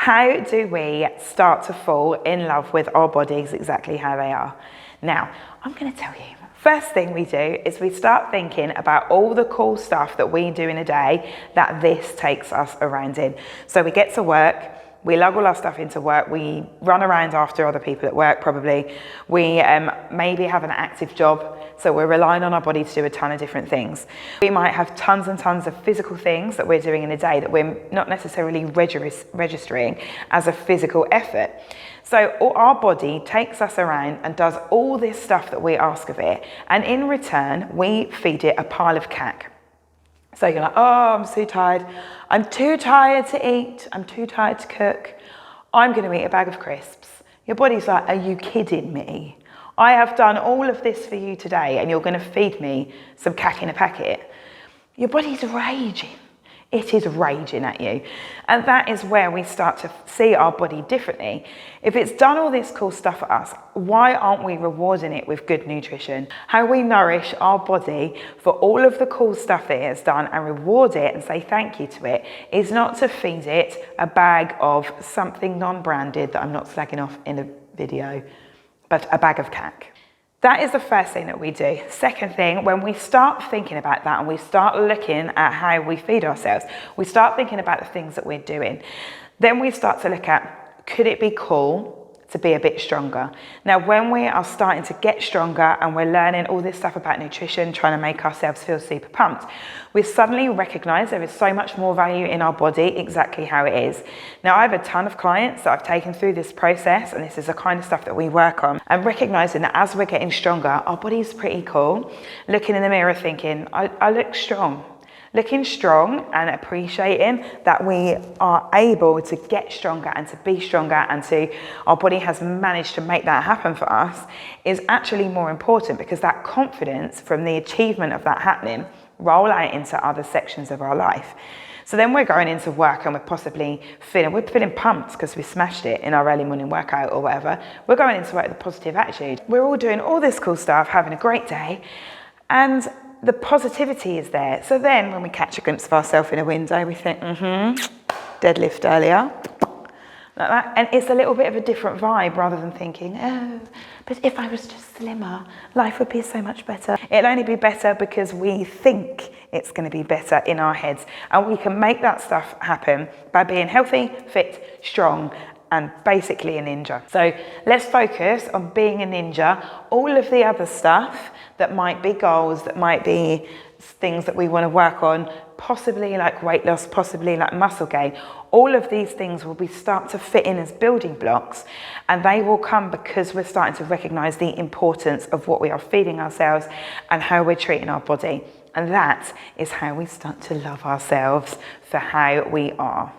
How do we start to fall in love with our bodies exactly how they are? Now, I'm going to tell you, first thing we do is we start thinking about all the cool stuff that we do in a day that this takes us around in. So we get to work, we lug all our stuff into work, we run around after other people at work probably, we maybe have an active job, so we're relying on our body to do a ton of different things. We might have tons and tons of physical things that we're doing in a day that we're not necessarily registering as a physical effort. So our body takes us around and does all this stuff that we ask of it, and in return, we feed it a pile of cack. So you're like, oh, I'm so tired. I'm too tired to eat. I'm too tired to cook. I'm going to eat a bag of crisps. Your body's like, are you kidding me? I have done all of this for you today and you're going to feed me some cack in a packet. Your body's raging. It is raging at you. And that is where we start to see our body differently. If it's done all this cool stuff for us, why aren't we rewarding it with good nutrition? How we nourish our body for all of the cool stuff that it has done and reward it and say thank you to it is not to feed it a bag of something non-branded that I'm not slagging off in a video, but a bag of cack. That is the first thing that we do. Second thing, when we start thinking about that and we start looking at how we feed ourselves, we start thinking about the things that we're doing. Then we start to look at, could it be cool to be a bit stronger? Now, when we are starting to get stronger and we're learning all this stuff about nutrition, trying to make ourselves feel super pumped, we suddenly recognize there is so much more value in our body exactly how it is. Now, I have a ton of clients that I've taken through this process, and this is the kind of stuff that we work on, and recognizing that as we're getting stronger, our body's pretty cool. Looking in the mirror thinking, I look strong. Looking strong and appreciating that we are able to get stronger and to be stronger and our body has managed to make that happen for us is actually more important, because that confidence from the achievement of that happening roll out into other sections of our life. So then we're going into work and we're feeling pumped because we smashed it in our early morning workout or whatever. We're going into work with a positive attitude. We're all doing all this cool stuff, having a great day, and the positivity is there. So then when we catch a glimpse of ourselves in a window, we think, deadlift earlier, like that. And it's a little bit of a different vibe rather than thinking, oh, but if I was just slimmer, life would be so much better. It'll only be better because we think it's going to be better in our heads. And we can make that stuff happen by being healthy, fit, strong, and basically a ninja. So let's focus on being a ninja. All of the other stuff that might be goals, that might be things that we want to work on, possibly like weight loss, possibly like muscle gain, all of these things will start to fit in as building blocks, and they will come because we're starting to recognize the importance of what we are feeding ourselves and how we're treating our body. And that is how we start to love ourselves for how we are.